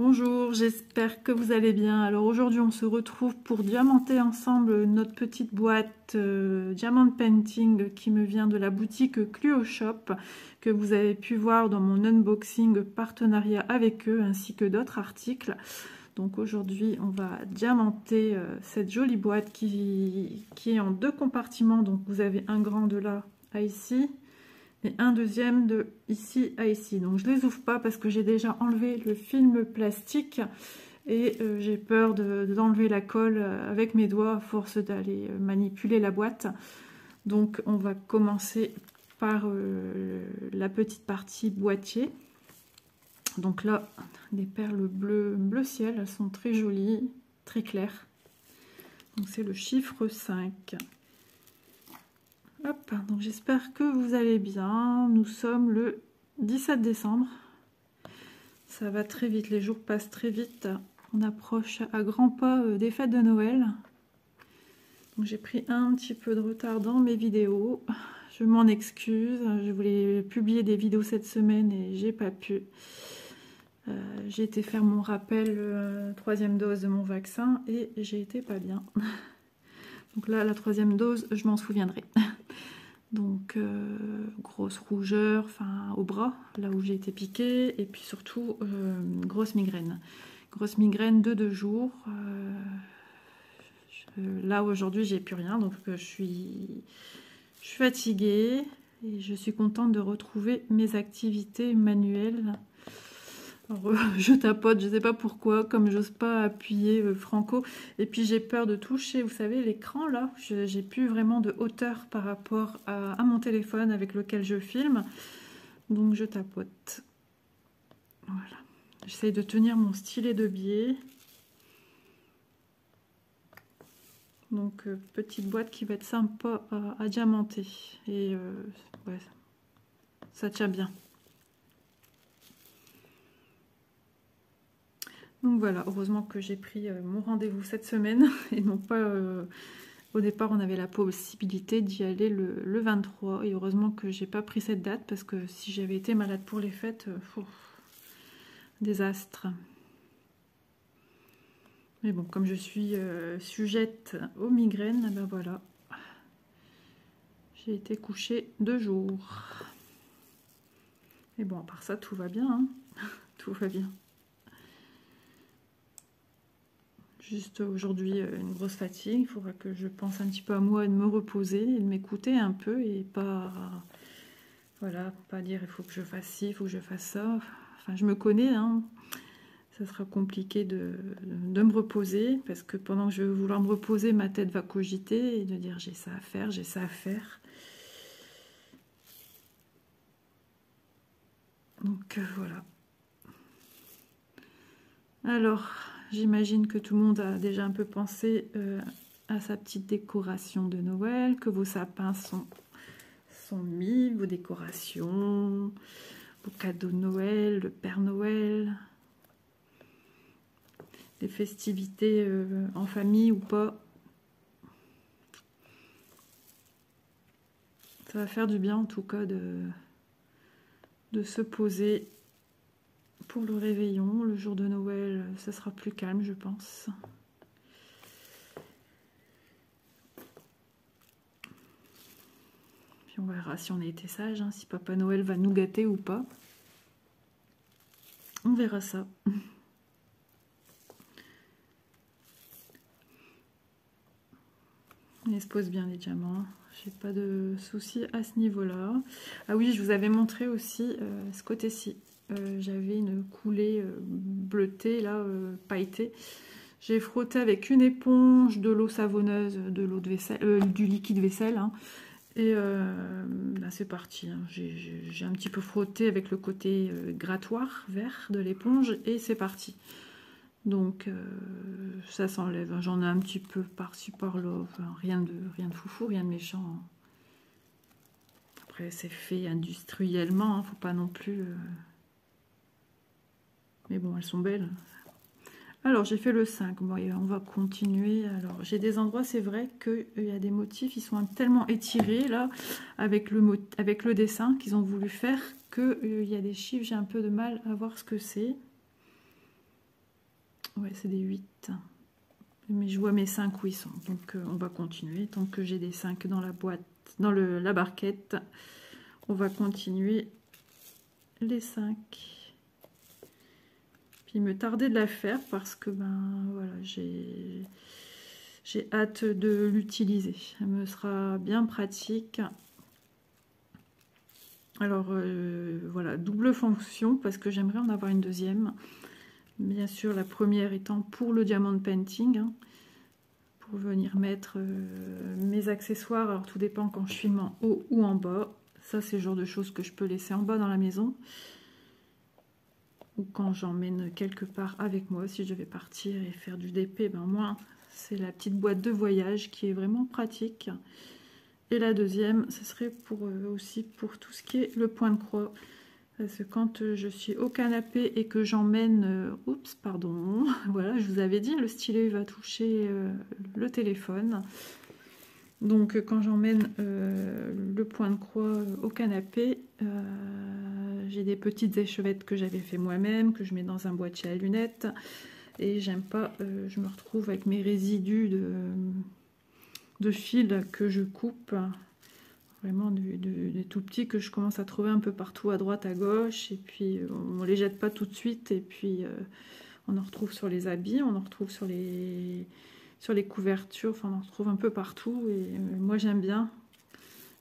Bonjour, j'espère que vous allez bien. Alors aujourd'hui on se retrouve pour diamanter ensemble notre petite boîte Diamant Painting qui me vient de la boutique Cluo Shop, que vous avez pu voir dans mon unboxing partenariat avec eux ainsi que d'autres articles. Donc aujourd'hui on va diamanter cette jolie boîte qui est en deux compartiments. Donc vous avez un grand de là à ici et un deuxième de ici à ici. Donc je les ouvre pas parce que j'ai déjà enlevé le film plastique et j'ai peur d'enlever la colle avec mes doigts à force d'aller manipuler la boîte. Donc on va commencer par la petite partie boîtier. Donc là, des perles bleu ciel, elles sont très jolies, très claires. Donc c'est le chiffre 5. Hop, donc j'espère que vous allez bien. Nous sommes le 17 décembre. Ça va très vite, les jours passent très vite. On approche à grands pas des fêtes de Noël. Donc j'ai pris un petit peu de retard dans mes vidéos. Je m'en excuse. Je voulais publier des vidéos cette semaine et j'ai pas pu. J'ai été faire mon rappel, troisième dose de mon vaccin et j'ai été pas bien. Donc là, la troisième dose, je m'en souviendrai. Donc, grosse rougeur au bras, là où j'ai été piquée, et puis surtout, grosse migraine. Grosse migraine de 2 jours. Là, aujourd'hui, j'ai plus rien, donc je suis fatiguée, et je suis contente de retrouver mes activités manuelles. Alors, je tapote, je sais pas pourquoi, comme j'ose pas appuyer franco, et puis j'ai peur de toucher, vous savez, l'écran là, j'ai plus vraiment de hauteur par rapport à mon téléphone avec lequel je filme, donc je tapote. Voilà, j'essaye de tenir mon stylet de biais. Donc petite boîte qui va être sympa à diamanter, et ouais, ça tient bien. Donc voilà, heureusement que j'ai pris mon rendez-vous cette semaine et non pas... au départ, on avait la possibilité d'y aller le 23 et heureusement que j'ai pas pris cette date parce que si j'avais été malade pour les fêtes, désastre. Mais bon, comme je suis sujette aux migraines, ben voilà, j'ai été couchée 2 jours. Et bon, à part ça, tout va bien, hein. Tout va bien. Juste aujourd'hui, une grosse fatigue. Il faudra que je pense un petit peu à moi et de me reposer et de m'écouter un peu et pas, voilà, pas dire il faut que je fasse ci, il faut que je fasse ça. Enfin, je me connais, hein. Ça sera compliqué de me reposer parce que pendant que je vais vouloir me reposer, ma tête va cogiter et de dire j'ai ça à faire, j'ai ça à faire. Donc voilà. Alors, j'imagine que tout le monde a déjà un peu pensé à sa petite décoration de Noël, que vos sapins sont mis, vos décorations, vos cadeaux de Noël, le Père Noël, des festivités en famille ou pas. Ça va faire du bien en tout cas de se poser pour le réveillon. Le jour de Noël, ça sera plus calme, je pense. Puis on verra si on a été sage, hein, si Papa Noël va nous gâter ou pas. On verra ça. Il se pose bien les diamants. J'ai pas de soucis à ce niveau-là. Ah oui, je vous avais montré aussi ce côté-ci. J'avais une coulée bleutée, là, pailletée. J'ai frotté avec une éponge, de l'eau savonneuse, de l'eau de vaisselle, du liquide vaisselle. Hein. Et là, c'est parti. Hein. J'ai un petit peu frotté avec le côté grattoir vert de l'éponge et c'est parti. Donc ça s'enlève. J'en ai un petit peu par-ci par-là. Enfin, rien de foufou, rien de méchant. Après, c'est fait industriellement. Hein. Faut pas non plus... Mais bon, elles sont belles. Alors, j'ai fait le 5. Bon, et on va continuer. Alors, j'ai des endroits, c'est vrai qu'il y a des motifs, ils sont tellement étirés, là, avec le dessin qu'ils ont voulu faire, qu'il y a des chiffres, j'ai un peu de mal à voir ce que c'est. Ouais, c'est des 8. Mais je vois mes 5 où ils sont. Donc on va continuer. Tant que j'ai des 5 dans la boîte, dans la barquette, on va continuer les 5. Puis il me tardait de la faire parce que ben voilà, j'ai hâte de l'utiliser. Elle me sera bien pratique. Alors voilà, double fonction parce que j'aimerais en avoir une deuxième. Bien sûr, la première étant pour le diamond painting, hein, pour venir mettre mes accessoires. Alors tout dépend quand je filme en haut ou en bas. Ça, c'est le genre de choses que je peux laisser en bas dans la maison. Ou quand j'emmène quelque part avec moi, si je vais partir et faire du DP, ben moi, c'est la petite boîte de voyage qui est vraiment pratique. Et la deuxième, ce serait pour aussi pour tout ce qui est le point de croix. Parce que quand je suis au canapé et que j'emmène... oups, pardon. Voilà, je vous avais dit, le stylet va toucher le téléphone. Donc quand j'emmène le point de croix au canapé, j'ai des petites échevettes que j'avais fait moi-même, que je mets dans un boîtier à lunettes. Et j'aime pas, je me retrouve avec mes résidus de fils que je coupe. Vraiment des tout petits que je commence à trouver un peu partout, à droite, à gauche. Et puis on les jette pas tout de suite. Et puis on en retrouve sur les habits, on en retrouve sur les couvertures. Enfin, on en retrouve un peu partout. Et moi, j'aime bien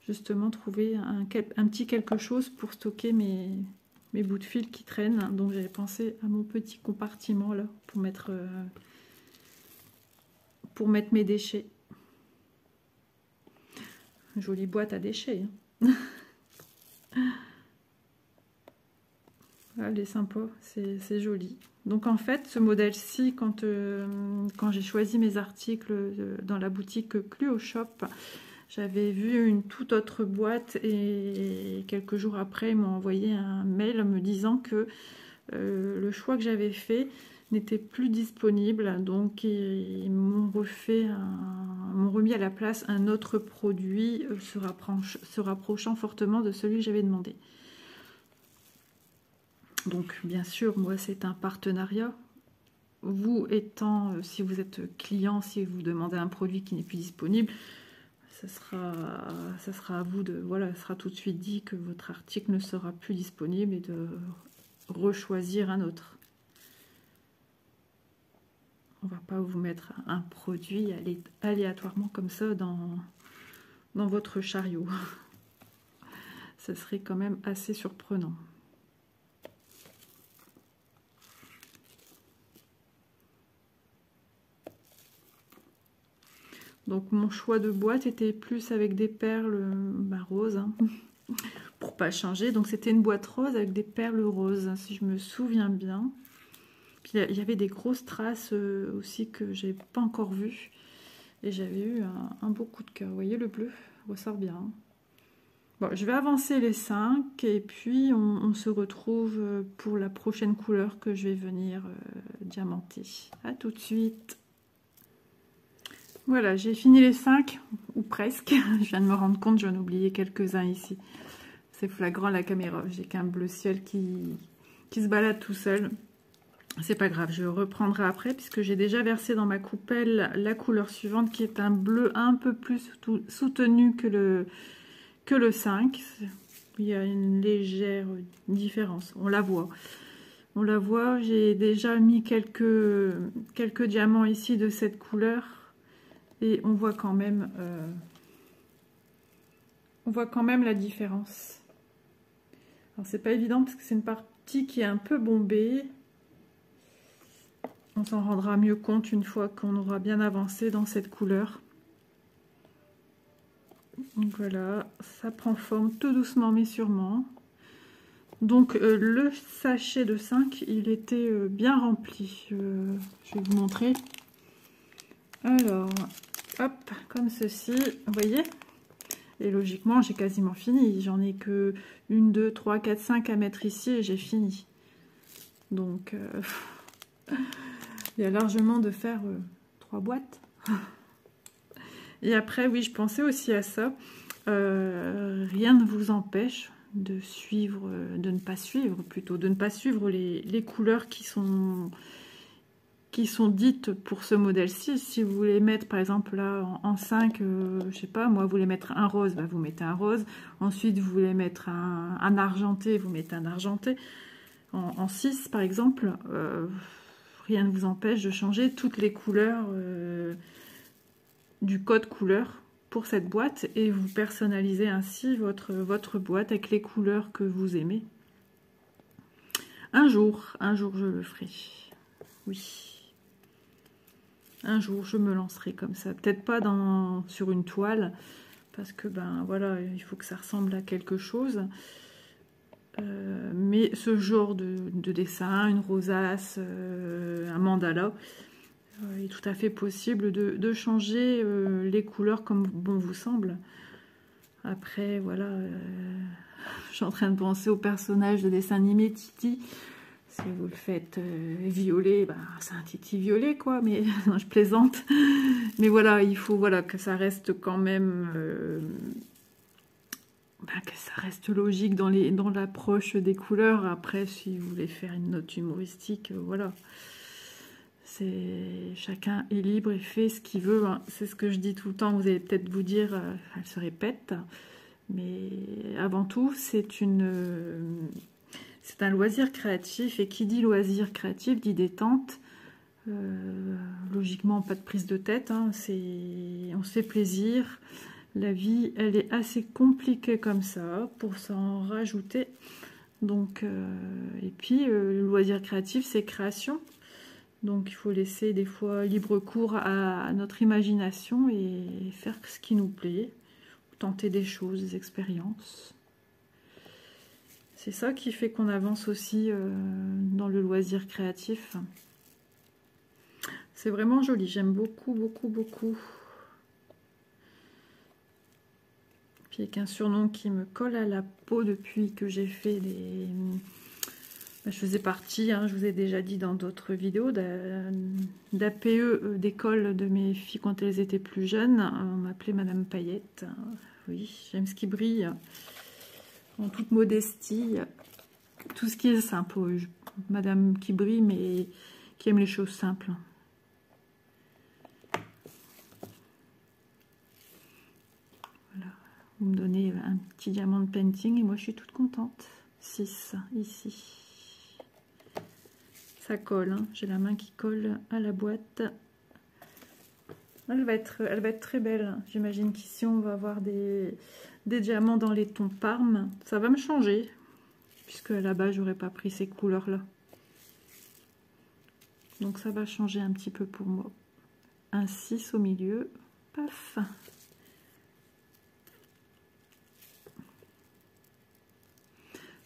justement trouver un petit quelque chose pour stocker mes bouts de fil qui traînent. Donc j'avais pensé à mon petit compartiment là pour mettre mes déchets. Jolie boîte à déchets. Hein. Elle est sympa, c'est joli. Donc en fait, ce modèle-ci, quand j'ai choisi mes articles dans la boutique Cluo Shop, j'avais vu une toute autre boîte et quelques jours après, ils m'ont envoyé un mail me disant que le choix que j'avais fait n'était plus disponible. Donc ils m'ont remis à la place un autre produit se rapprochant fortement de celui que j'avais demandé. Donc bien sûr, moi c'est un partenariat. Vous étant, si vous êtes client, si vous demandez un produit qui n'est plus disponible, ça sera à vous de, voilà, ça sera tout de suite dit que votre article ne sera plus disponible et de rechoisir un autre. On va pas vous mettre un produit aléatoirement comme ça dans votre chariot. Ça serait quand même assez surprenant. Donc mon choix de boîte était plus avec des perles roses, hein, pour pas changer. Donc c'était une boîte rose avec des perles roses, si je me souviens bien. Puis il y avait des grosses traces aussi que j'ai pas encore vues. Et j'avais eu un beau coup de cœur. Vous voyez, le bleu ressort bien. Bon, je vais avancer les 5 et puis on se retrouve pour la prochaine couleur que je vais venir diamanter. À tout de suite. Voilà, j'ai fini les 5, ou presque. Je viens de me rendre compte, j'en ai oublié quelques-uns ici. C'est flagrant la caméra. J'ai qu'un bleu ciel qui se balade tout seul. C'est pas grave, je reprendrai après puisque j'ai déjà versé dans ma coupelle la couleur suivante qui est un bleu un peu plus soutenu que le 5. Il y a une légère différence, on la voit. On la voit, j'ai déjà mis quelques diamants ici de cette couleur et on voit quand même la différence. Alors c'est pas évident parce que c'est une partie qui est un peu bombée. On s'en rendra mieux compte une fois qu'on aura bien avancé dans cette couleur. Donc voilà, ça prend forme tout doucement mais sûrement. Donc le sachet de 5, il était bien rempli. Je vais vous montrer. Alors, hop, comme ceci, vous voyez? Et logiquement, j'ai quasiment fini. J'en ai que 1, 2, 3, 4, 5 à mettre ici et j'ai fini. Donc... il y a largement de faire 3 boîtes. Et après, oui, je pensais aussi à ça. Rien ne vous empêche de ne pas suivre les couleurs qui qui sont dites pour ce modèle-ci. Si vous voulez mettre, par exemple, là, en 5, je sais pas, moi, vous voulez mettre un rose, bah, vous mettez un rose. Ensuite, vous voulez mettre un argenté, vous mettez un argenté. En 6, par exemple, rien ne vous empêche de changer toutes les couleurs du code couleur pour cette boîte et vous personnalisez ainsi votre boîte avec les couleurs que vous aimez. Un jour je le ferai. Oui. Un jour, je me lancerai comme ça. Peut-être pas sur une toile, parce que, ben voilà, il faut que ça ressemble à quelque chose. Mais ce genre de dessin, une rosace, un mandala, il est tout à fait possible de changer les couleurs comme bon vous semble. Après, voilà, je suis en train de penser au personnage de dessin animé Titi. Si vous le faites violet, bah, c'est un Titi violet, quoi, mais non, je plaisante. Mais voilà, il faut voilà, que ça reste quand même... que ça reste logique dans l'approche des couleurs. Après, si vous voulez faire une note humoristique, voilà. Chacun est libre et fait ce qu'il veut. Hein. C'est ce que je dis tout le temps. Vous allez peut-être vous dire, elle se répète. Mais avant tout, c'est un loisir créatif. Et qui dit loisir créatif dit détente. Logiquement, pas de prise de tête. Hein. On se fait plaisir. La vie, elle est assez compliquée comme ça, pour s'en rajouter. Donc, et puis, le loisir créatif, c'est création. Donc, il faut laisser des fois libre cours à notre imagination et faire ce qui nous plaît. Tenter des choses, des expériences. C'est ça qui fait qu'on avance aussi dans le loisir créatif. C'est vraiment joli, j'aime beaucoup, beaucoup, beaucoup. Puis avec un surnom qui me colle à la peau depuis que j'ai fait des... Je faisais partie, hein, je vous ai déjà dit dans d'autres vidéos, d'APE d'école de mes filles quand elles étaient plus jeunes. On m'appelait Madame Paillette. Oui, j'aime ce qui brille. En toute modestie. Tout ce qui est simple. Madame qui brille, mais qui aime les choses simples. Vous me donnez un petit diamant de painting et moi je suis toute contente. 6 ici. Ça colle, hein. J'ai la main qui colle à la boîte. Elle va être très belle. J'imagine qu'ici on va avoir des diamants dans les tons Parme. Ça va me changer, puisque là-bas j'aurais pas pris ces couleurs-là. Donc ça va changer un petit peu pour moi. Un 6 au milieu. Paf.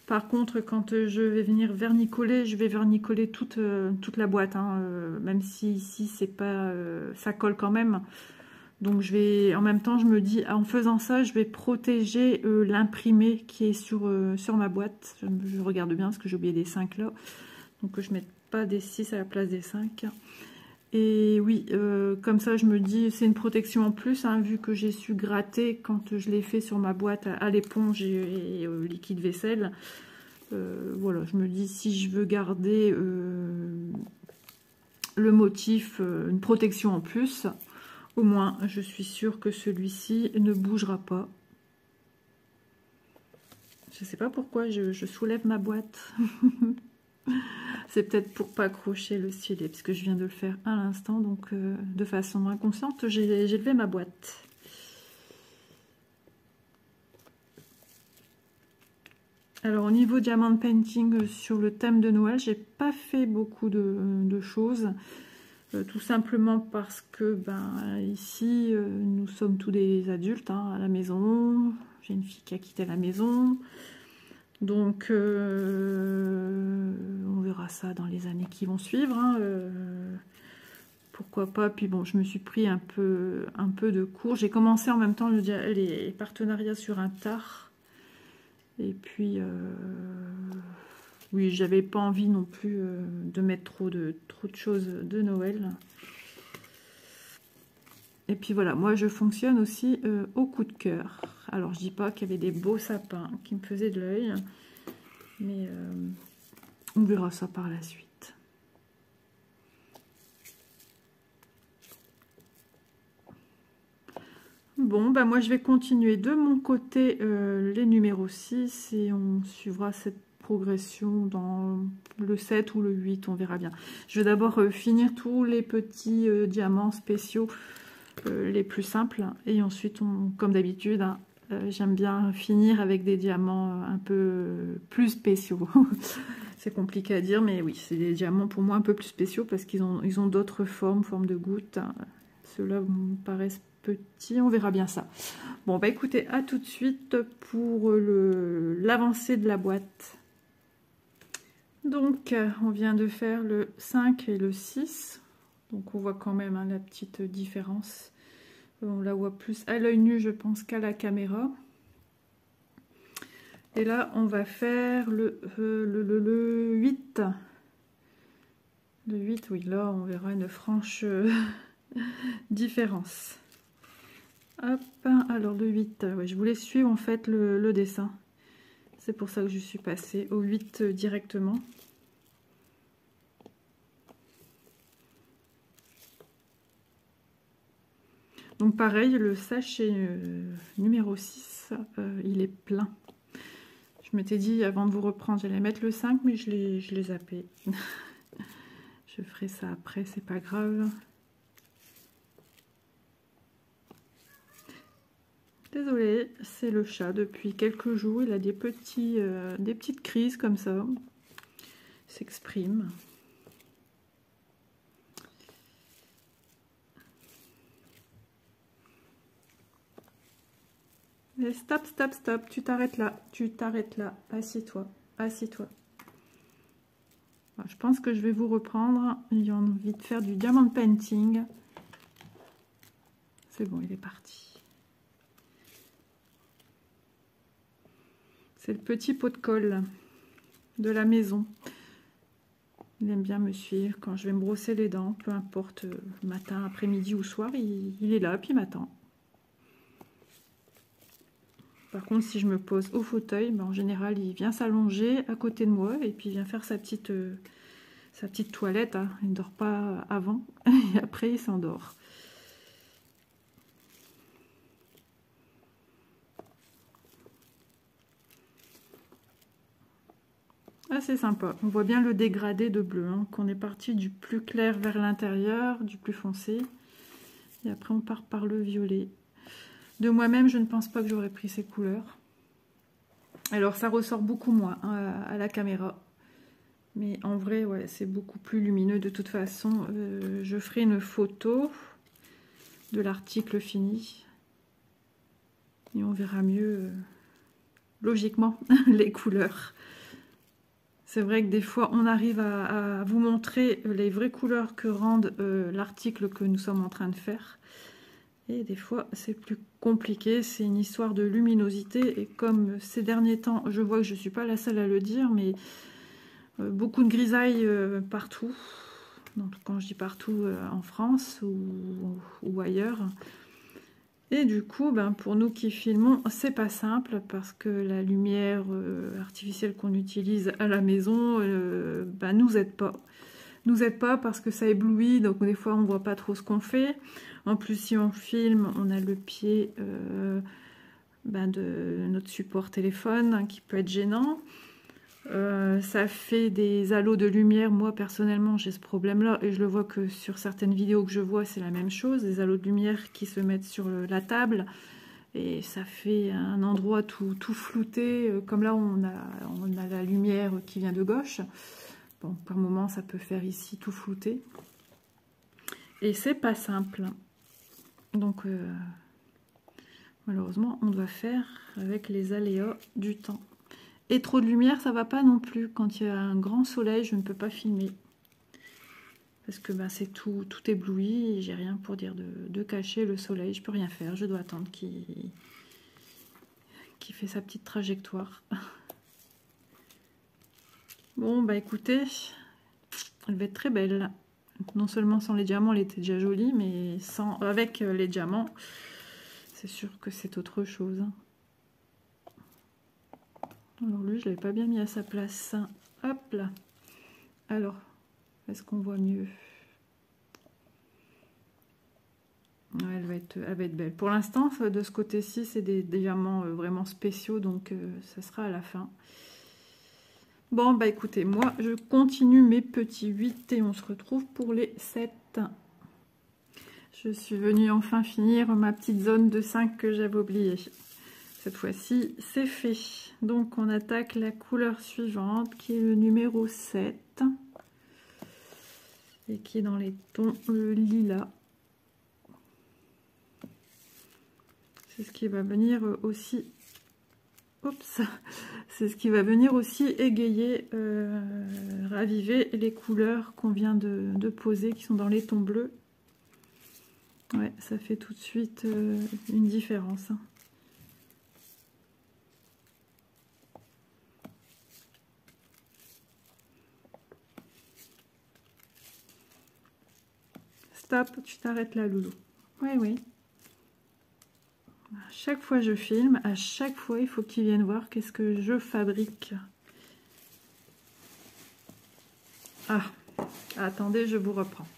Par contre, quand je vais venir vernicoler, je vais vernicoler toute la boîte, hein, même si ici c'est pas, ça colle quand même. Donc je vais, en même temps, je me dis, en faisant ça, je vais protéger l'imprimé qui est sur ma boîte. Je regarde bien parce que j'ai oublié des 5 là, donc que je ne mette pas des 6 à la place des 5. Et oui, comme ça, je me dis, c'est une protection en plus, hein, vu que j'ai su gratter quand je l'ai fait sur ma boîte à l'éponge et au liquide vaisselle. Voilà, je me dis, si je veux garder le motif, une protection en plus, au moins, je suis sûre que celui-ci ne bougera pas. Je ne sais pas pourquoi je soulève ma boîte. C'est peut-être pour pas accrocher le stylet, puisque je viens de le faire à l'instant, donc de façon inconsciente, j'ai levé ma boîte. Alors au niveau diamant painting sur le thème de Noël, j'ai pas fait beaucoup de choses, tout simplement parce que ici nous sommes tous des adultes, hein, à la maison. J'ai une fille qui a quitté la maison. Donc, on verra ça dans les années qui vont suivre. Hein, pourquoi pas. Puis bon, je me suis pris un peu de cours. J'ai commencé en même temps les partenariats sur un tard. Et puis, oui, j'avais pas envie non plus de mettre trop de choses de Noël. Et puis voilà, moi je fonctionne aussi au coup de cœur. Alors je dis pas qu'il y avait des beaux sapins qui me faisaient de l'œil, mais on verra ça par la suite. Bon, bah moi je vais continuer de mon côté les numéros 6 et on suivra cette progression dans le 7 ou le 8, on verra bien. Je vais d'abord finir tous les petits diamants spéciaux les plus simples et ensuite, comme d'habitude, hein, j'aime bien finir avec des diamants un peu plus spéciaux. C'est compliqué à dire, mais oui, c'est des diamants pour moi un peu plus spéciaux parce qu'ils ont d'autres formes de gouttes. Ceux-là me paraissent petits, on verra bien ça. Bon, bah écoutez, à tout de suite pour l'avancée de la boîte. Donc, on vient de faire le 5 et le 6. Donc, on voit quand même hein, la petite différence. On la voit plus à l'œil nu, je pense, qu'à la caméra. Et là, on va faire le 8. Le 8, oui, là, on verra une franche différence. Hop, alors le 8, ouais, je voulais suivre en fait le dessin. C'est pour ça que je suis passée au 8 directement. Donc pareil, le sachet numéro 6, il est plein. Je m'étais dit avant de vous reprendre, j'allais mettre le 5, mais je l'ai zappé. Je ferai ça après, c'est pas grave. Désolée, c'est le chat. Depuis quelques jours, il a des petites crises comme ça. Il s'exprime. Mais stop, stop, stop. Tu t'arrêtes là. Tu t'arrêtes là. Assieds-toi. Assieds-toi. Je pense que je vais vous reprendre. J'ai envie de faire du diamond painting. C'est bon, il est parti. C'est le petit pot de colle de la maison. Il aime bien me suivre quand je vais me brosser les dents, peu importe, matin, après-midi ou soir, il est là, puis il m'attend. Par contre, si je me pose au fauteuil, ben, en général, il vient s'allonger à côté de moi et puis il vient faire sa petite toilette. Hein. Il ne dort pas avant et après, il s'endort. Ah, c'est sympa. On voit bien le dégradé de bleu, hein, qu'on est parti du plus clair vers l'intérieur, du plus foncé. Et après, on part par le violet. De moi-même, je ne pense pas que j'aurais pris ces couleurs. Alors, ça ressort beaucoup moins hein, à la caméra. Mais en vrai, ouais, c'est beaucoup plus lumineux. De toute façon, je ferai une photo de l'article fini. Et on verra mieux, logiquement, les couleurs. C'est vrai que des fois, on arrive à vous montrer les vraies couleurs que rendent l'article que nous sommes en train de faire. Et des fois, c'est plus compliqué. C'est une histoire de luminosité. Et comme ces derniers temps, je vois que je ne suis pas la seule à le dire, mais beaucoup de grisailles partout. Donc, quand je dis partout, en France ou ailleurs. Et du coup, ben, pour nous qui filmons, c'est pas simple parce que la lumière artificielle qu'on utilise à la maison ben, nous aide pas. Nous aide pas parce que ça éblouit, donc des fois on voit pas trop ce qu'on fait. En plus, si on filme, on a le pied ben, de notre support téléphone hein, qui peut être gênant. Ça fait des halos de lumière. Moi personnellement j'ai ce problème là et je le vois que sur certaines vidéos que je vois c'est la même chose, des halos de lumière qui se mettent sur la table et ça fait un endroit tout flouté, comme là on a la lumière qui vient de gauche. Bon, par moment ça peut faire ici tout flouté et c'est pas simple, donc malheureusement on doit faire avec les aléas du temps. Et trop de lumière, ça va pas non plus. Quand il y a un grand soleil, je ne peux pas filmer. Parce que bah, c'est tout ébloui. J'ai rien pour dire de cacher le soleil. Je peux rien faire. Je dois attendre qu'il fait sa petite trajectoire. Bon, bah écoutez, elle va être très belle. Non seulement sans les diamants, elle était déjà jolie, mais avec les diamants, c'est sûr que c'est autre chose. Alors lui, je ne l'avais pas bien mis à sa place. Hop là. Alors, est-ce qu'on voit mieux? Elle va être belle. Pour l'instant, de ce côté-ci, c'est des diamants vraiment spéciaux, donc ça sera à la fin. Bon, bah écoutez, moi, je continue mes petits 8 et on se retrouve pour les 7. Je suis venue enfin finir ma petite zone de 5 que j'avais oubliée. Cette fois-ci, c'est fait. Donc, on attaque la couleur suivante, qui est le numéro 7. Et qui est dans les tons lilas. C'est ce qui va venir aussi... Oups, c'est ce qui va venir aussi égayer, raviver les couleurs qu'on vient de poser, qui sont dans les tons bleus. Ouais, ça fait tout de suite une différence. Stop, tu t'arrêtes là, Loulou. Oui, oui. À chaque fois je filme, à chaque fois il faut qu'ils viennent voir qu'est-ce que je fabrique. Ah, attendez, je vous reprends.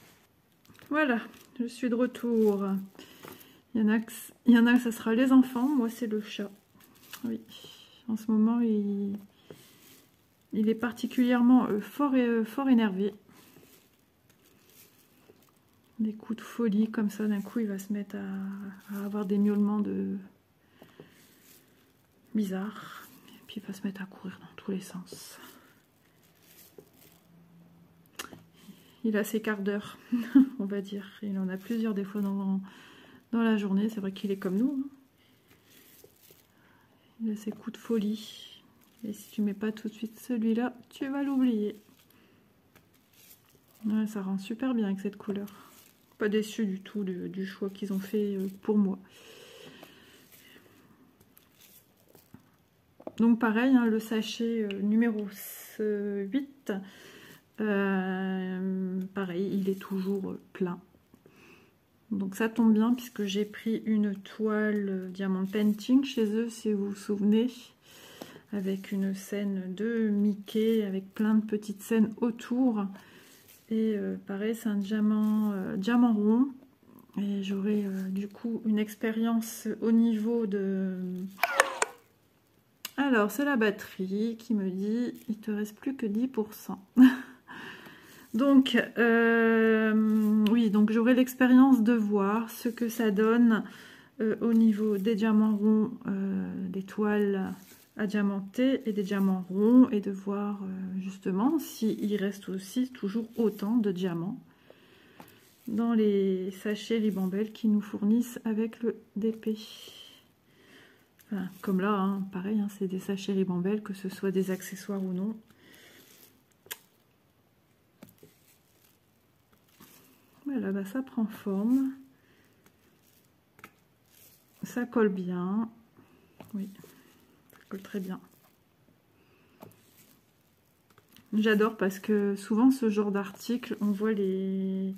Voilà, je suis de retour. Il y en a que ça sera les enfants, moi c'est le chat. Oui, en ce moment il est particulièrement fort énervé. Des coups de folie comme ça, d'un coup il va se mettre à avoir des miaulements bizarres. Et puis il va se mettre à courir dans tous les sens. Il a ses quarts d'heure, on va dire. Il en a plusieurs des fois dans la journée. C'est vrai qu'il est comme nous. Il a ses coups de folie. Et si tu mets pas tout de suite celui-là, tu vas l'oublier. Ouais, ça rend super bien avec cette couleur. Pas déçu du tout du choix qu'ils ont fait pour moi. Donc pareil, hein, le sachet numéro 8, pareil, il est toujours plein. Donc ça tombe bien puisque j'ai pris une toile Diamond Painting chez eux, si vous vous souvenez, avec une scène de Mickey, avec plein de petites scènes autour. Et pareil, c'est un diamant rond. Et j'aurai du coup une expérience au niveau de... Alors, c'est la batterie qui me dit il te reste plus que 10%. Donc, oui, donc j'aurai l'expérience de voir ce que ça donne au niveau des diamants ronds, des toiles à diamanter et des diamants ronds, et de voir justement s'il reste aussi toujours autant de diamants dans les sachets Ribambelle qui nous fournissent avec le DP. Enfin, comme là, hein, pareil, hein, c'est des sachets Ribambelle, que ce soit des accessoires ou non. Voilà, bah, ça prend forme. Ça colle bien. Oui, ça colle très bien. J'adore parce que souvent, ce genre d'article, on voit le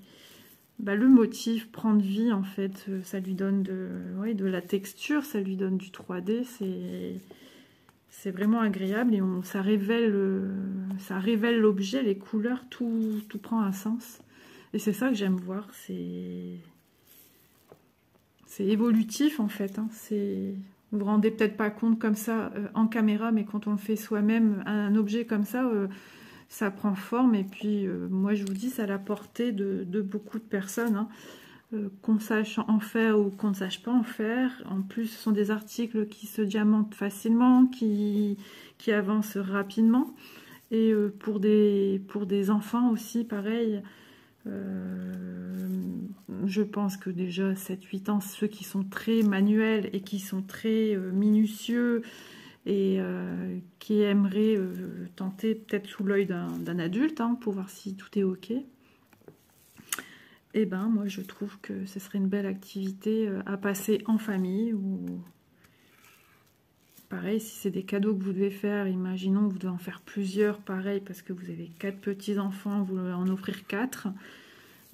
motif prendre vie, en fait. Ça lui donne de la texture, ça lui donne du 3D. C'est vraiment agréable et ça révèle l'objet, les couleurs, tout prend un sens. Et c'est ça que j'aime voir, c'est évolutif en fait. Hein. Vous vous rendez peut-être pas compte comme ça en caméra, mais quand on le fait soi-même, un objet comme ça, ça prend forme. Et puis moi je vous dis, c'est à la portée de beaucoup de personnes. Hein. Qu'on sache en faire ou qu'on ne sache pas en faire. En plus, ce sont des articles qui se diamantent facilement, qui avancent rapidement. Et pour des enfants aussi, pareil, je pense que déjà 7-8 ans, ceux qui sont très manuels et qui sont très minutieux et qui aimeraient tenter peut-être sous l'œil d'un adulte, hein, pour voir si tout est ok. Et ben moi je trouve que ce serait une belle activité à passer en famille, ou pareil, si c'est des cadeaux que vous devez faire, imaginons que vous devez en faire plusieurs, pareil, parce que vous avez 4 petits-enfants, vous devez en offrir 4,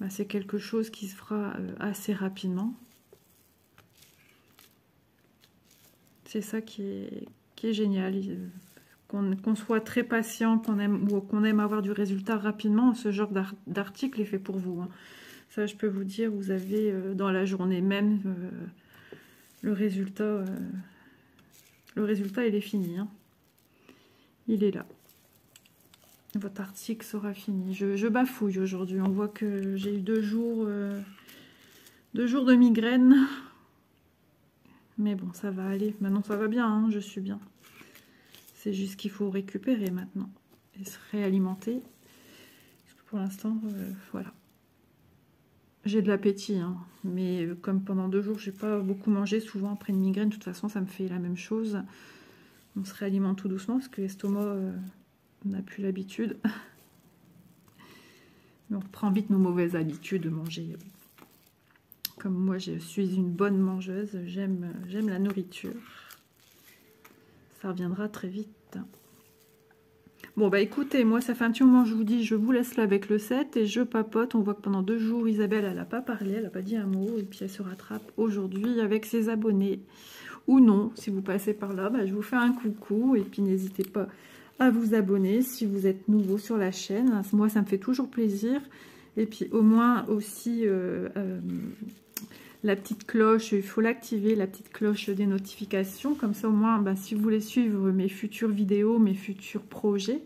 ben, c'est quelque chose qui se fera assez rapidement. C'est ça qui est génial, qu'on soit très patient, qu'on aime avoir du résultat rapidement, ce genre d'article est fait pour vous, hein. Ça, je peux vous dire, vous avez dans la journée même le résultat, il est fini. Hein. Il est là. Votre article sera fini. Je bafouille aujourd'hui. On voit que j'ai eu 2 jours de migraine. Mais bon, ça va aller. Maintenant, ça va bien. Hein, je suis bien. C'est juste qu'il faut récupérer maintenant. Et se réalimenter. Parce que pour l'instant, voilà. J'ai de l'appétit. Hein, mais comme pendant 2 jours, j'ai pas beaucoup mangé. Souvent, après une migraine, de toute façon, ça me fait la même chose. On se réalimente tout doucement parce que l'estomac n'a plus l'habitude. Mais on reprend vite nos mauvaises habitudes de manger. Comme moi, je suis une bonne mangeuse. J'aime la nourriture. Ça reviendra très vite. Bon, bah écoutez, moi, ça fait un petit moment, je vous dis, je vous laisse là avec le 7 et je papote. On voit que pendant 2 jours, Isabelle, elle n'a pas parlé, elle n'a pas dit un mot. Et puis, elle se rattrape aujourd'hui avec ses abonnés. Ou non, si vous passez par là, bah, je vous fais un coucou. Et puis, n'hésitez pas à vous abonner si vous êtes nouveau sur la chaîne. Moi, ça me fait toujours plaisir. Et puis, au moins aussi... la petite cloche, il faut l'activer, la petite cloche des notifications. Comme ça, au moins, bah, si vous voulez suivre mes futures vidéos, mes futurs projets,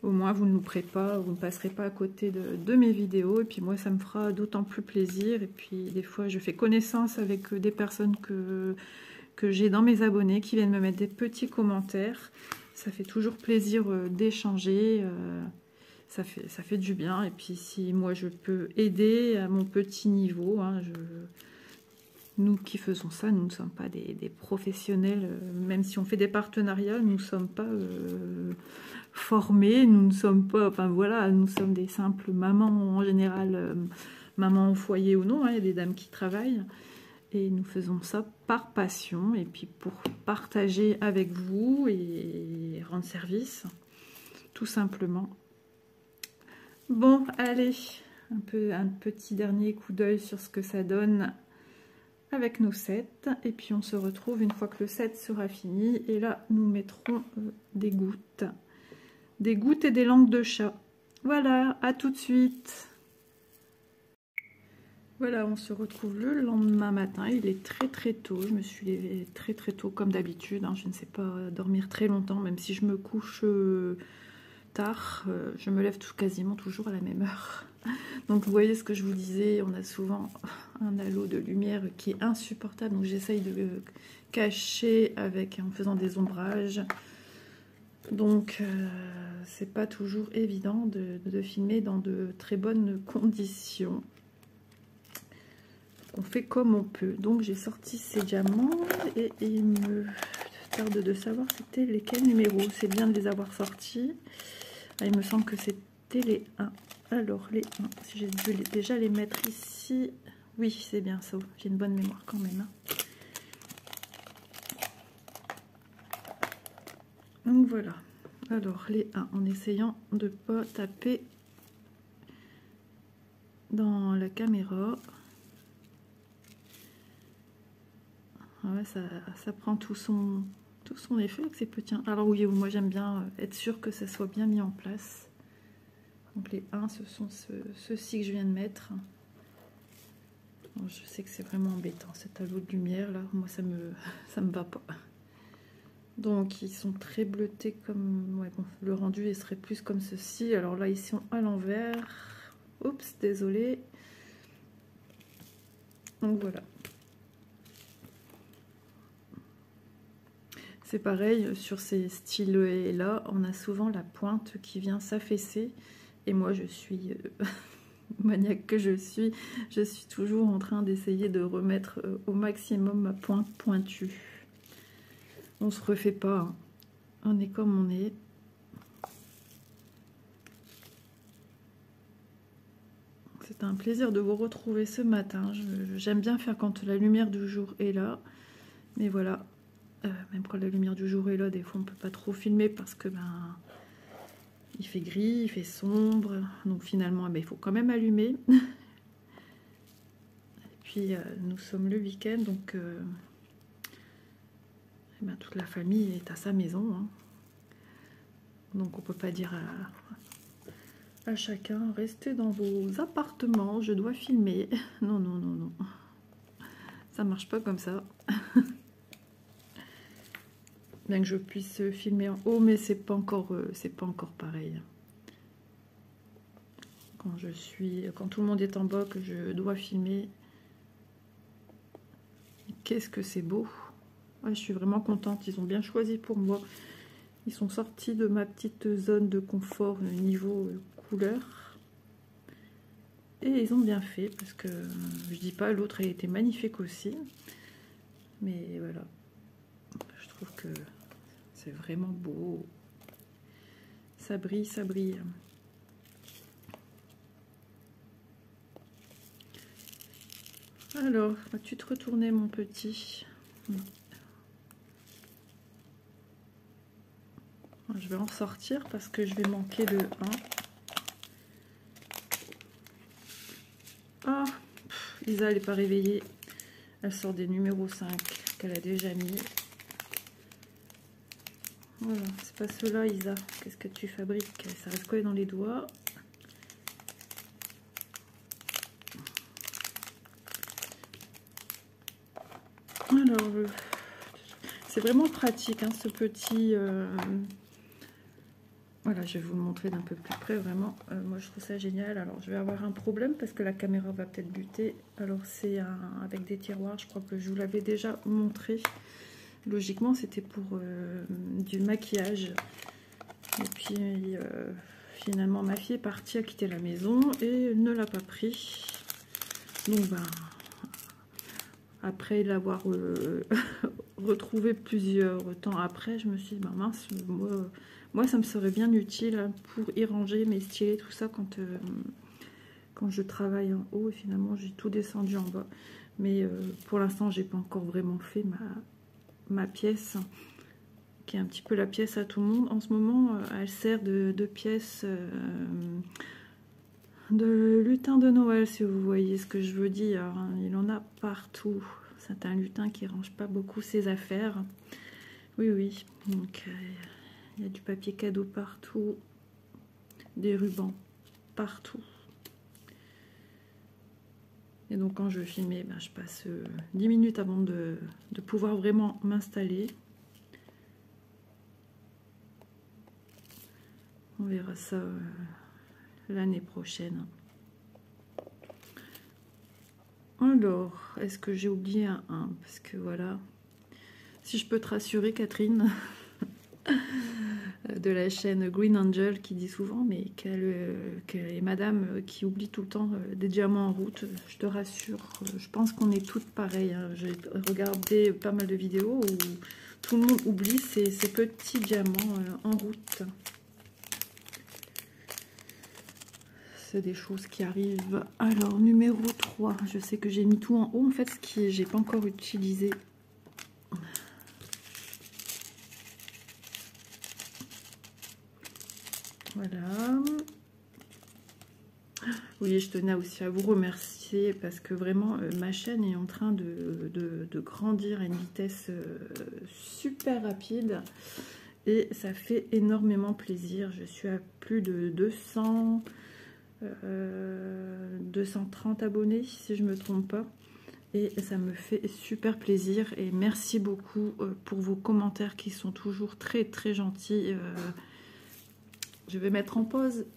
au moins, vous ne louperez pas, vous ne passerez pas à côté de mes vidéos. Et puis moi, ça me fera d'autant plus plaisir. Et puis, des fois, je fais connaissance avec des personnes que j'ai dans mes abonnés qui viennent me mettre des petits commentaires. Ça fait toujours plaisir d'échanger. Ça fait du bien. Et puis, si moi, je peux aider à mon petit niveau, hein, nous qui faisons ça, nous ne sommes pas des professionnels, même si on fait des partenariats, nous ne sommes pas formés, nous ne sommes pas, enfin voilà, nous sommes des simples mamans en général, mamans au foyer ou non, hein, il y a des dames qui travaillent, et nous faisons ça par passion, et puis pour partager avec vous et rendre service, tout simplement. Bon, allez, un petit dernier coup d'œil sur ce que ça donne avec nos 7 et puis on se retrouve une fois que le 7 sera fini et là nous mettrons des gouttes et des langues de chat. Voilà, à tout de suite. Voilà, on se retrouve le lendemain matin, il est très tôt, je me suis levée très tôt comme d'habitude, hein. Je ne sais pas dormir très longtemps, même si je me couche tard, je me lève quasiment toujours à la même heure. Donc vous voyez ce que je vous disais, on a souvent un halo de lumière qui est insupportable, donc j'essaye de le cacher en faisant des ombrages. Donc c'est pas toujours évident de filmer dans de très bonnes conditions. On fait comme on peut. Donc j'ai sorti ces diamants et il me tarde de savoir c'était lesquels numéros. C'est bien de les avoir sortis. Ah, il me semble que c'était les 1. Alors, les 1, si j'ai dû déjà les mettre ici. Oui, c'est bien ça. J'ai une bonne mémoire quand même. Hein. Donc voilà. Alors, les 1, en essayant de ne pas taper dans la caméra. Ouais, ça prend tout son effet avec ces petits. Alors oui, moi j'aime bien être sûr que ça soit bien mis en place. Donc les 1, ce sont ceux-ci que je viens de mettre. Alors, je sais que c'est vraiment embêtant cet halo de lumière là, moi ça me va pas. Donc ils sont très bleutés comme... Ouais, bon, le rendu il serait plus comme ceci. Alors là ils sont à l'envers. Oups, désolé. Donc voilà. C'est pareil, sur ces stylets là, on a souvent la pointe qui vient s'affaisser. Et moi, je suis maniaque que je suis toujours en train d'essayer de remettre au maximum ma pointe pointue. On se refait pas, hein. On est comme on est. C'est un plaisir de vous retrouver ce matin. J'aime bien faire quand la lumière du jour est là. Mais voilà, même quand la lumière du jour est là, des fois on peut pas trop filmer parce que il fait gris, il fait sombre, donc finalement il faut quand même allumer. Et puis nous sommes le week-end, donc toute la famille est à sa maison, hein. Donc on peut pas dire à chacun, restez dans vos appartements, je dois filmer. Non, non, non, non. Ça marche pas comme ça. Bien que je puisse filmer en haut, mais c'est pas encore pareil. Quand tout le monde est en bas, que je dois filmer. Qu'est-ce que c'est beau. Ouais, je suis vraiment contente, ils ont bien choisi pour moi. Ils sont sortis de ma petite zone de confort niveau couleur. Et ils ont bien fait, parce que je dis pas, l'autre elle était magnifique aussi. Mais voilà, je trouve que c'est vraiment beau. Ça brille, ça brille. Alors, vas-tu te retourner mon petit? Je vais en sortir parce que je vais manquer de 1. Ah, Isa, elle n'est pas réveillée. Elle sort des numéros 5 qu'elle a déjà mis. Voilà, c'est pas cela, Isa. Qu'est-ce que tu fabriques? Ça reste collé dans les doigts. Alors, c'est vraiment pratique, hein, ce petit... Voilà, je vais vous le montrer d'un peu plus près, vraiment. Moi, je trouve ça génial. Alors, je vais avoir un problème parce que la caméra va peut-être buter. Alors, c'est avec des tiroirs. Je crois que je vous l'avais déjà montré. Logiquement, c'était pour du maquillage. Et puis, finalement, ma fille est partie à quitter la maison et ne l'a pas pris. Donc, ben, après l'avoir retrouvé plusieurs temps après, je me suis dit, ben mince, moi ça me serait bien utile pour y ranger mes stylets, tout ça, quand je travaille en haut. Et finalement, j'ai tout descendu en bas. Mais pour l'instant, j'ai pas encore vraiment fait ma pièce, qui est un petit peu la pièce à tout le monde. En ce moment, elle sert de pièce de lutin de Noël, si vous voyez ce que je veux dire. Il en a partout. C'est un lutin qui range pas beaucoup ses affaires. Oui, oui. Donc, il y a du papier cadeau partout, des rubans partout. Et donc, quand je filmais, ben, je passe 10 minutes avant de pouvoir vraiment m'installer. On verra ça l'année prochaine. Alors, est-ce que j'ai oublié un 1? Parce que voilà, si je peux te rassurer, Catherine, de la chaîne Green Angel, qui dit souvent, mais qu'elle est madame qui oublie tout le temps des diamants en route, je te rassure, je pense qu'on est toutes pareilles. Hein. J'ai regardé pas mal de vidéos où tout le monde oublie ces petits diamants en route. C'est des choses qui arrivent. Alors, numéro 3, je sais que j'ai mis tout en haut. En fait, ce qui j'ai pas encore utilisé. Voilà. Oui, je tenais aussi à vous remercier parce que vraiment, ma chaîne est en train de grandir à une vitesse super rapide. Et ça fait énormément plaisir. Je suis à plus de 230 abonnés, si je ne me trompe pas. Et ça me fait super plaisir. Et merci beaucoup pour vos commentaires qui sont toujours très très gentils. Je vais mettre en pause.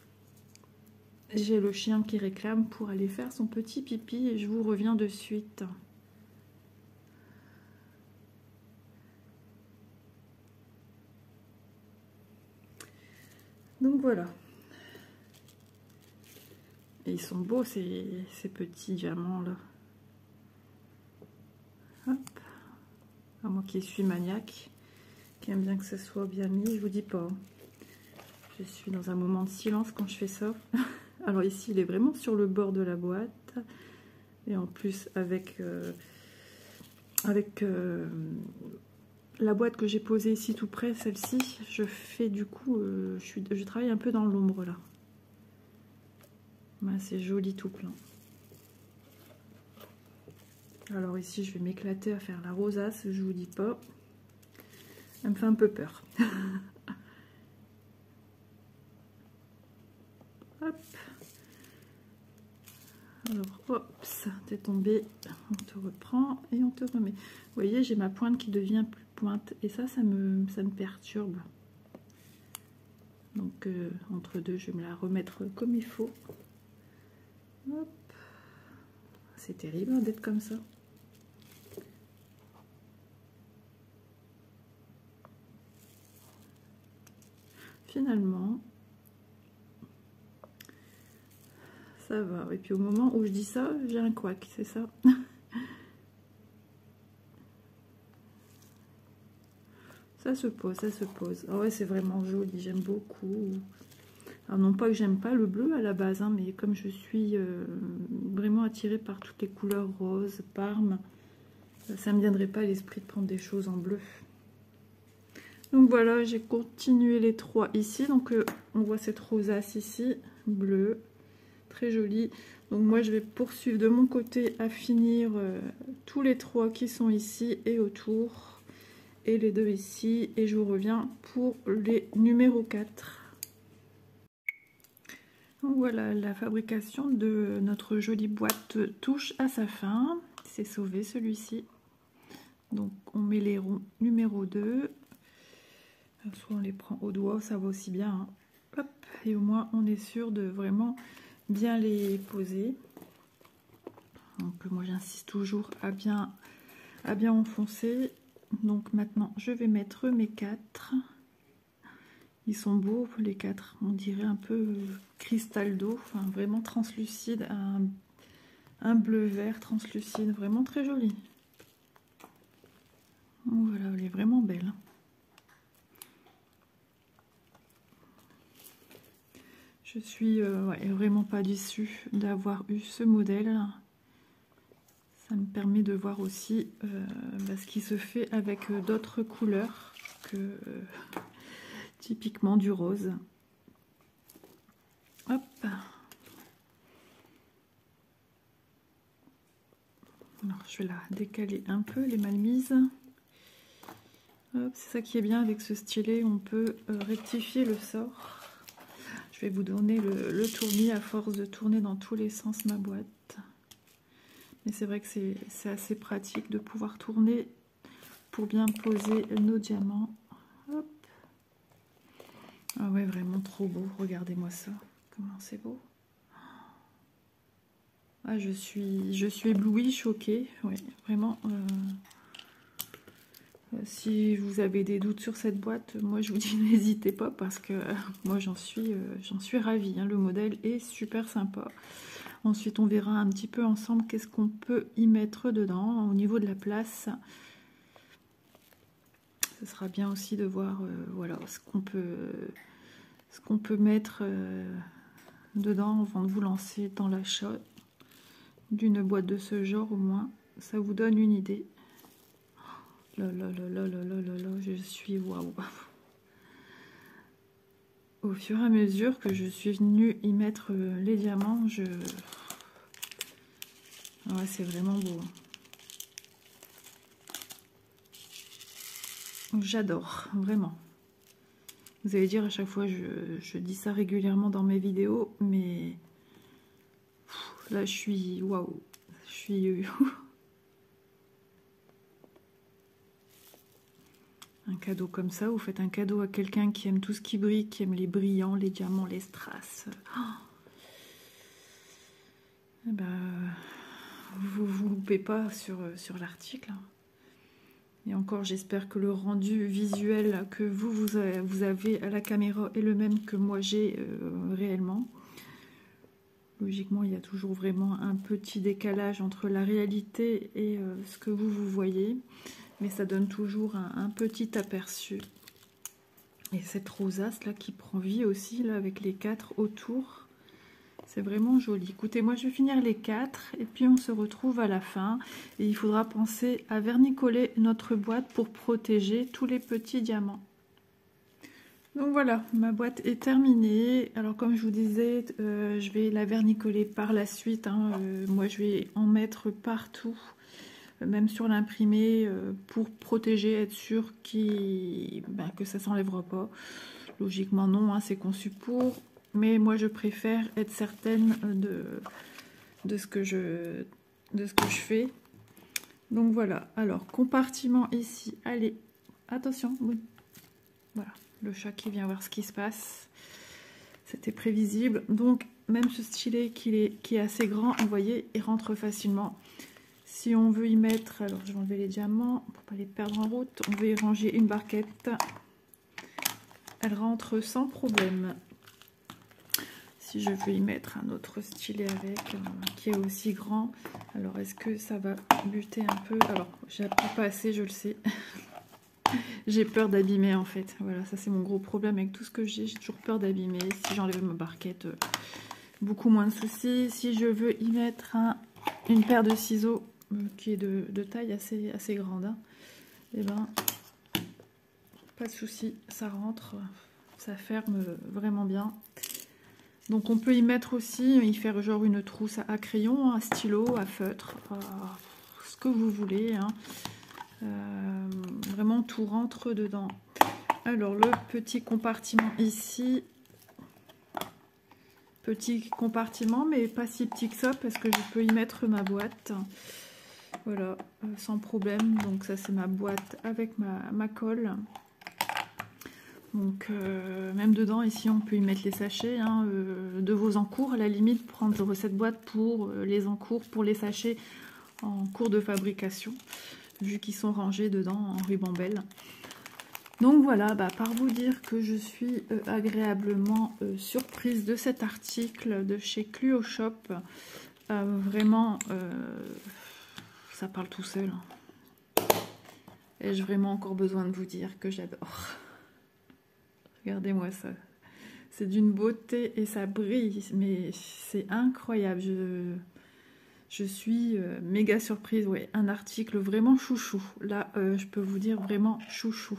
J'ai le chien qui réclame pour aller faire son petit pipi et je vous reviens de suite. Donc voilà. Et ils sont beaux ces petits diamants là. Hop. À moi qui suis maniaque, qui aime bien que ça soit bien mis, je vous dis pas. Je suis dans un moment de silence quand je fais ça. Alors ici, il est vraiment sur le bord de la boîte. Et en plus, avec la boîte que j'ai posée ici tout près, celle-ci, je fais du coup, je travaille un peu dans l'ombre là. Voilà, c'est joli tout plein. Alors ici, je vais m'éclater à faire la rosace, je vous dis pas. Elle me fait un peu peur. Hop. Alors, hop, ça t'es tombé, on te reprend et on te remet. Vous voyez, j'ai ma pointe qui devient plus pointe et ça me perturbe. Donc, entre deux, je vais me la remettre comme il faut. Hop. C'est terrible d'être comme ça. Finalement, ça va. Et puis au moment où je dis ça, j'ai un couac, c'est ça. Ça se pose, ça se pose. Ah ouais, c'est vraiment joli, j'aime beaucoup. Alors non pas que j'aime pas le bleu à la base, hein, mais comme je suis vraiment attirée par toutes les couleurs roses, parme, ça me viendrait pas à l'esprit de prendre des choses en bleu. Donc voilà, j'ai continué les trois ici. Donc on voit cette rosace ici, bleue, très jolie. Donc moi je vais poursuivre de mon côté à finir tous les trois qui sont ici et autour. Et les deux ici. Et je vous reviens pour les numéros 4. Donc voilà, la fabrication de notre jolie boîte touche à sa fin. C'est sauvé celui-ci. Donc on met les ronds numéro 2. Soit on les prend au doigt, ça va aussi bien. Hein. Hop, et au moins on est sûr de vraiment bien les poser. Donc moi j'insiste toujours à bien enfoncer. Donc maintenant je vais mettre mes 4. Ils sont beaux les 4, on dirait un peu cristal d'eau, enfin vraiment translucide, un bleu vert translucide, vraiment très joli. Donc voilà, elle est vraiment belle. Je suis ouais, vraiment pas déçue d'avoir eu ce modèle. Ça me permet de voir aussi ce qui se fait avec d'autres couleurs que typiquement du rose. Hop. Alors je vais la décaler un peu, les malmises. C'est ça qui est bien avec ce stylet, on peut rectifier le sort. Je vais vous donner le tournis à force de tourner dans tous les sens ma boîte. Mais c'est vrai que c'est assez pratique de pouvoir tourner pour bien poser nos diamants. Hop. Ah ouais, vraiment trop beau. Regardez-moi ça. Comment c'est beau. Ah, je suis éblouie, choquée. Ouais, vraiment. Si vous avez des doutes sur cette boîte, moi je vous dis n'hésitez pas parce que moi j'en suis ravie. Hein. Le modèle est super sympa. Ensuite on verra un petit peu ensemble qu'est-ce qu'on peut y mettre dedans au niveau de la place. Ce sera bien aussi de voir voilà, ce qu'on peut mettre dedans avant de vous lancer dans l'achat d'une boîte de ce genre. Au moins ça vous donne une idée. Là, je suis waouh. Au fur et à mesure que je suis venue y mettre les diamants, ouais, c'est vraiment beau. J'adore, vraiment. Vous allez dire à chaque fois, je dis ça régulièrement dans mes vidéos, mais là je suis waouh. Je suis un cadeau comme ça, vous faites un cadeau à quelqu'un qui aime tout ce qui brille, qui aime les brillants, les diamants, les strass. Oh. Et ben, vous loupez pas sur l'article. Et encore, j'espère que le rendu visuel que vous avez à la caméra est le même que moi j'ai réellement. Logiquement, il y a toujours vraiment un petit décalage entre la réalité et ce que vous voyez. Mais ça donne toujours un petit aperçu. Et cette rosace là qui prend vie aussi là avec les 4 autour, c'est vraiment joli. Écoutez, moi je vais finir les 4 et puis on se retrouve à la fin. Et il faudra penser à vernicoller notre boîte pour protéger tous les petits diamants. Donc voilà, ma boîte est terminée. Alors comme je vous disais, je vais la vernicoller par la suite. Hein. Moi je vais en mettre partout. Même sur l'imprimé pour protéger, être sûr que ça s'enlèvera pas. Logiquement non, hein, c'est conçu pour, mais moi je préfère être certaine de ce que je fais. Donc voilà, alors compartiment ici, allez, attention, oui. Voilà, le chat qui vient voir ce qui se passe. C'était prévisible. Donc même ce stylet qui est assez grand, vous voyez, il rentre facilement. Si on veut y mettre, alors je vais enlever les diamants pour pas les perdre en route, on veut y ranger une barquette. Elle rentre sans problème. Si je veux y mettre un autre stylet avec, qui est aussi grand, alors est-ce que ça va buter un peu? Alors, j'appuie pas assez, je le sais. J'ai peur d'abîmer en fait. Voilà, ça c'est mon gros problème avec tout ce que j'ai toujours peur d'abîmer. Si j'enlève ma barquette, beaucoup moins de soucis. Si je veux y mettre une paire de ciseaux qui est de taille assez grande, hein, et ben, pas de souci, ça rentre, ça ferme vraiment bien. Donc on peut y mettre aussi, y faire genre une trousse à crayon, à stylo, à feutre, ce que vous voulez, hein. Vraiment tout rentre dedans. Alors le petit compartiment ici, petit compartiment mais pas si petit que ça parce que je peux y mettre ma boîte. Voilà, sans problème. Donc ça c'est ma boîte avec ma colle. Donc même dedans ici on peut y mettre les sachets, hein, de vos encours à la limite, prendre cette boîte pour les encours, pour les sachets en cours de fabrication, vu qu'ils sont rangés dedans en ribambelle. Donc voilà, par vous dire que je suis agréablement surprise de cet article de chez Cluo Shop. Vraiment, ça parle tout seul. Ai-je vraiment encore besoin de vous dire que j'adore? Regardez-moi ça. C'est d'une beauté et ça brille, mais c'est incroyable. Je suis méga surprise. Ouais, un article vraiment chouchou. Là, je peux vous dire vraiment chouchou.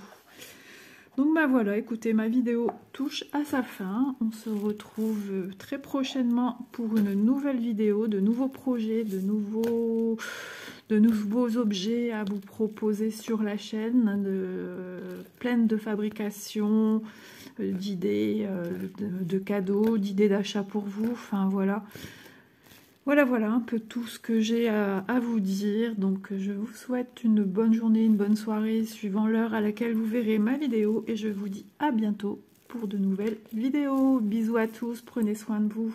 Donc voilà, écoutez, ma vidéo touche à sa fin. On se retrouve très prochainement pour une nouvelle vidéo, de nouveaux projets, de nouveaux objets à vous proposer sur la chaîne, pleine de fabrication, d'idées, de cadeaux, d'idées d'achat pour vous. Enfin voilà. Voilà un peu tout ce que j'ai à vous dire. Donc je vous souhaite une bonne journée, une bonne soirée, suivant l'heure à laquelle vous verrez ma vidéo. Et je vous dis à bientôt pour de nouvelles vidéos. Bisous à tous, prenez soin de vous.